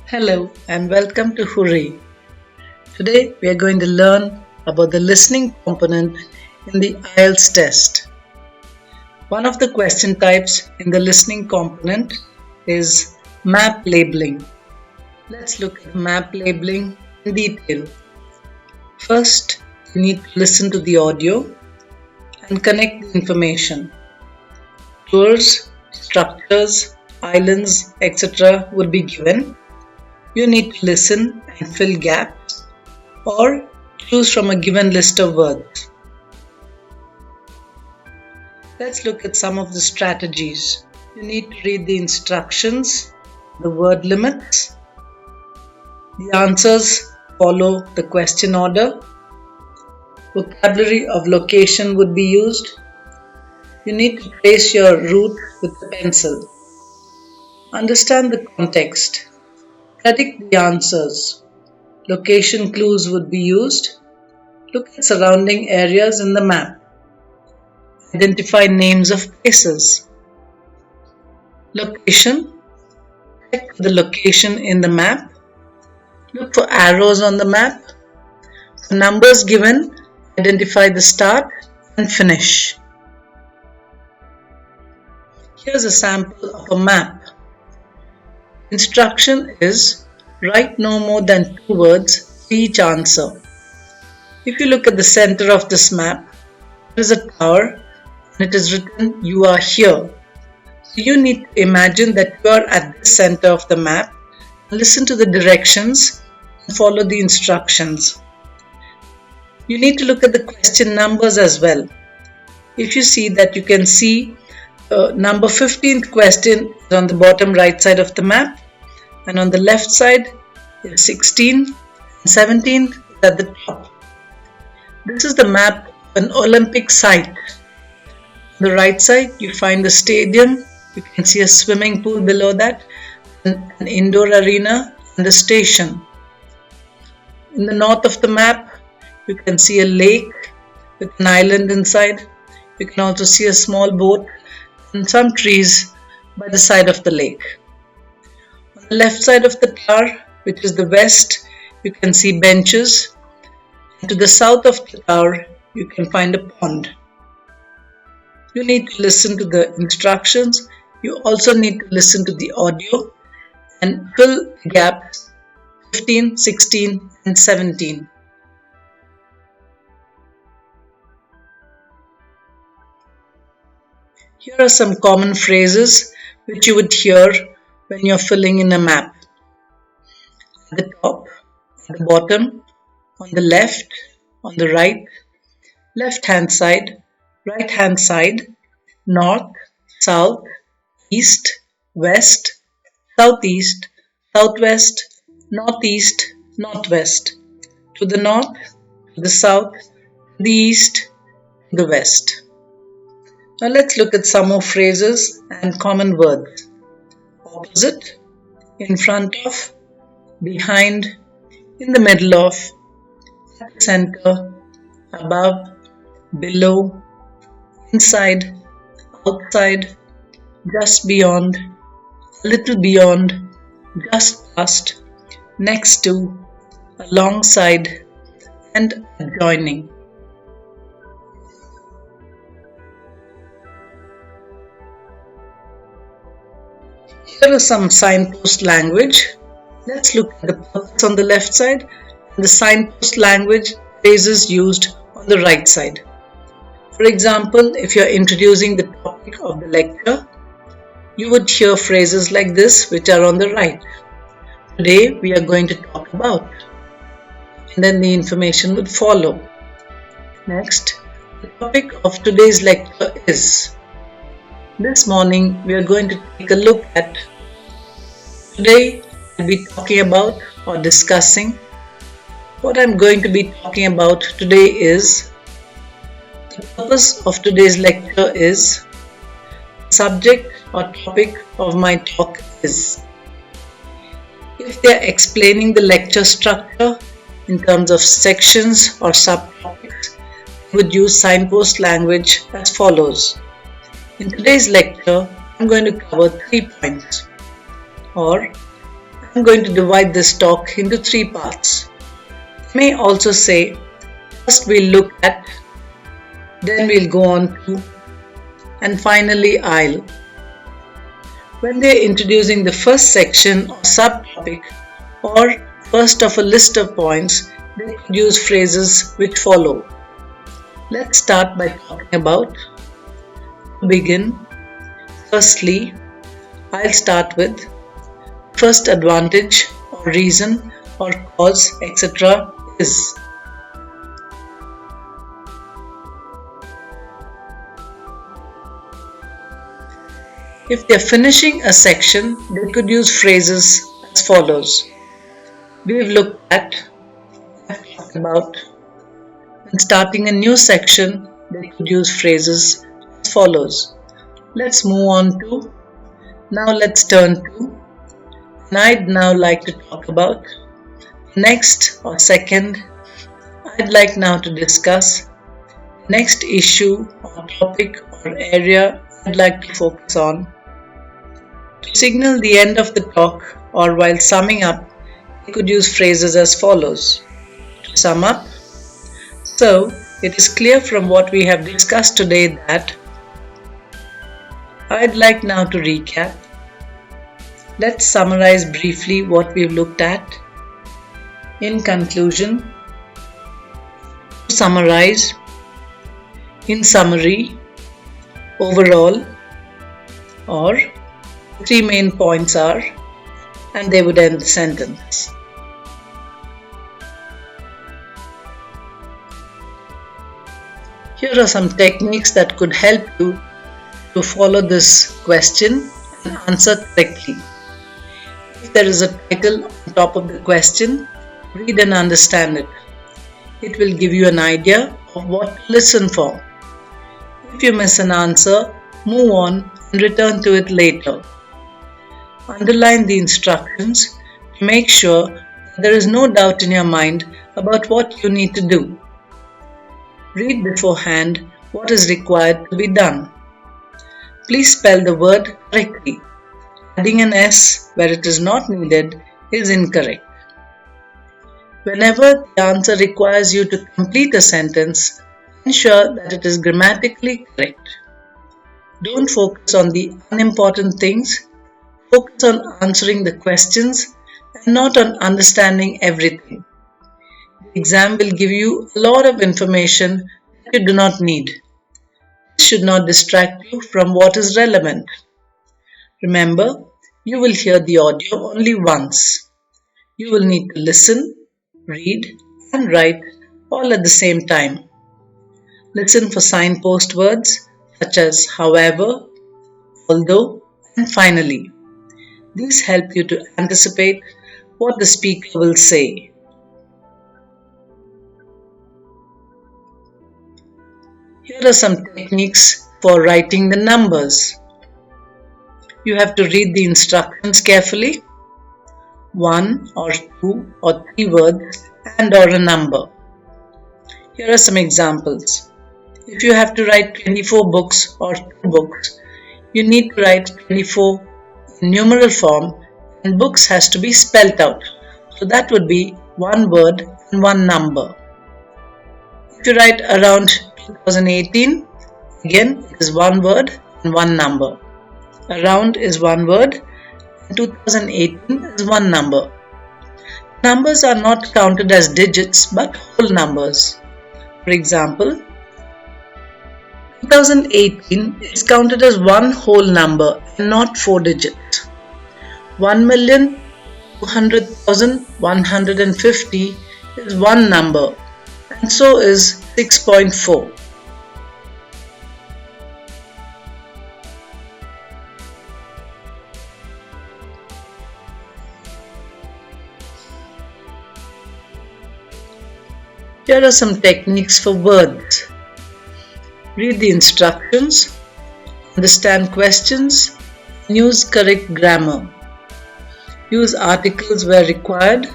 Hello and welcome to Hooray. Today we are going to learn about the listening component in the IELTS test. One of the question types in the listening component is map labeling. Let's look at map labeling in detail. First, you need to listen to the audio and connect the information. Tours, structures, islands, etc. will be given. You need to listen and fill gaps or choose from a given list of words. Let's look at some of the strategies. You need to read the instructions, the word limits. The answers follow the question order. Vocabulary of location would be used. You need to trace your route with a pencil. Understand the context. Predict the answers. Location clues would be used. Look at surrounding areas in the map. Identify names of places. Location. Check the location in the map. Look for arrows on the map. For numbers given, identify the start and finish. Here's a sample of a map. Instruction is write no more than 2 words for each answer. If you look at the center of this map, there is a tower and it is written you are here. So you need to imagine that you are at the center of the map, listen to the directions and follow the instructions. You need to look at the question numbers as well. If you see that you can see number 15th question is on the bottom right side of the map and on the left side is 16 and 17 is at the top. This is the map of an Olympic site. On the right side you find the stadium, you can see a swimming pool below that, an indoor arena and the station. In the north of the map you can see a lake with an island inside. You can also see a small boat and some trees by the side of the lake. On the left side of the tower, which is the west, you can see benches. And to the south of the tower, you can find a pond. You need to listen to the instructions. You also need to listen to the audio and fill the gaps 15, 16 and 17. Here are some common phrases which you would hear when you're filling in a map. At the top, at the bottom, on the left, on the right, left-hand side, right-hand side, north, south, east, west, southeast, southwest, northeast, northwest, to the north, to the south, to the east, to the west. Now let's look at some more phrases and common words. Opposite, in front of, behind, in the middle of, at the center, above, below, inside, outside, just beyond, a little beyond, just past, next to, alongside, and adjoining. Here is some signpost language. Let's look at the purpose on the left side and the signpost language phrases used on the right side. For example, if you are introducing the topic of the lecture, you would hear phrases like this which are on the right. Today we are going to talk about, and then the information would follow. Next, the topic of today's lecture is. This morning we are going to take a look at. Today I'll be talking about or discussing. What I'm going to be talking about today is. The purpose of today's lecture is. Subject or topic of my talk is. If they are explaining the lecture structure in terms of sections or subtopics, they would use signpost language as follows. In today's lecture, I'm going to cover 3 points, or I'm going to divide this talk into 3 parts. I may also say, first we'll look at, then we'll go on to, and finally I'll. When they're introducing the first section or subtopic or first of a list of points, they could use phrases which follow. Let's start by talking about. To begin, firstly, I'll start with first advantage or reason or cause, etc. is. If they're finishing a section, they could use phrases as follows. We've looked at, I've talked about. When starting a new section, they could use phrases as follows. Let's move on to, now let's turn to, and I'd now like to talk about. Next or second, I'd like now to discuss. Next issue or topic or area I'd like to focus on. To signal the end of the talk or while summing up, you could use phrases as follows. To sum up, so it is clear from what we have discussed today that I'd like now to recap. Let's summarize briefly what we've looked at. In conclusion, to summarize, in summary, overall, or the 3 main points are, and they would end the sentence. Here are some techniques that could help you to follow this question and answer correctly. If there is a title on top of the question, read and understand it. It will give you an idea of what to listen for. If you miss an answer, move on and return to it later. Underline the instructions to make sure that there is no doubt in your mind about what you need to do. Read beforehand what is required to be done. Please spell the word correctly. Adding an S where it is not needed is incorrect. Whenever the answer requires you to complete a sentence, ensure that it is grammatically correct. Don't focus on the unimportant things. Focus on answering the questions and not on understanding everything. The exam will give you a lot of information that you do not need. This should not distract you from what is relevant. Remember, you will hear the audio only once. You will need to listen, read, and write all at the same time. Listen for signpost words such as however, although, and finally. These help you to anticipate what the speaker will say. Here are some techniques for writing the numbers. You have to read the instructions carefully. 1 or 2 or 3 words and or a number. Here are some examples. If you have to write 24 books or 2 books, you need to write 24 in numeral form and books has to be spelt out. So that would be 1 word and 1 number. If you write around 2018, again it is 1 word and 1 number. Around is 1 word and 2018 is 1 number. Numbers are not counted as digits but whole numbers. For example, 2018 is counted as 1 whole number and not 4 digits. 1,200,150 is 1 number and so is 6.4. Here are some techniques for words. Read the instructions, understand questions, and use correct grammar. Use articles where required.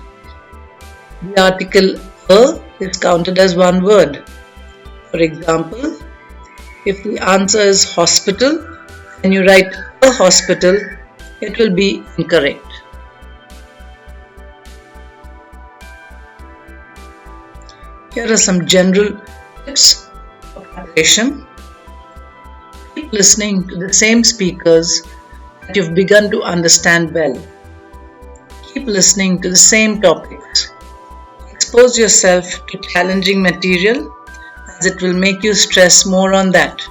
The article a is counted as 1 word. For example, if the answer is hospital and you write a hospital, it will be incorrect. Here are some general tips for preparation. Keep listening to the same speakers that you've begun to understand well. Keep listening to the same topics. Expose yourself to challenging material as it will make you stress more on that.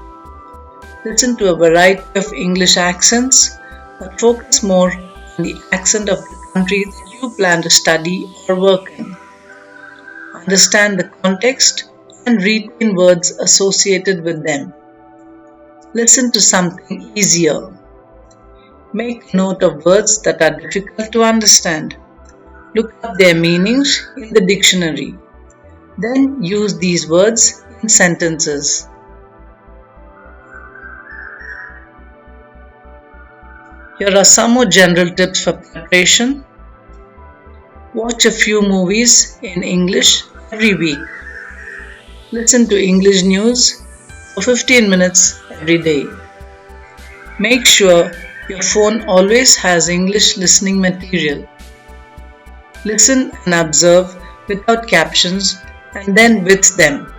Listen to a variety of English accents, but focus more on the accent of the country that you plan to study or work in. Understand the context and retain words associated with them. Listen to something easier. Make note of words that are difficult to understand. Look up their meanings in the dictionary. Then use these words in sentences. Here are some more general tips for preparation. Watch a few movies in English every week. Listen to English news for 15 minutes every day. Make sure your phone always has English listening material. Listen and observe without captions and then with them.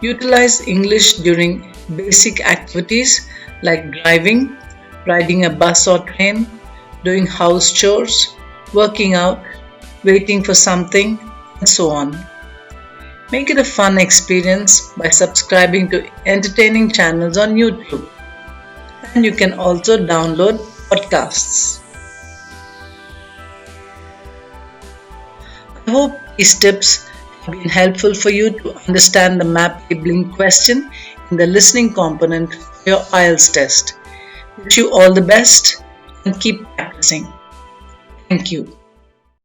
Utilize English during basic activities like driving, riding a bus or train, doing house chores, working out, waiting for something, and so on. Make it a fun experience by subscribing to entertaining channels on YouTube. And you can also download podcasts. I hope these tips have been helpful for you to understand the map labeling question in the listening component for your IELTS test. Wish you all the best and keep practicing. Thank you.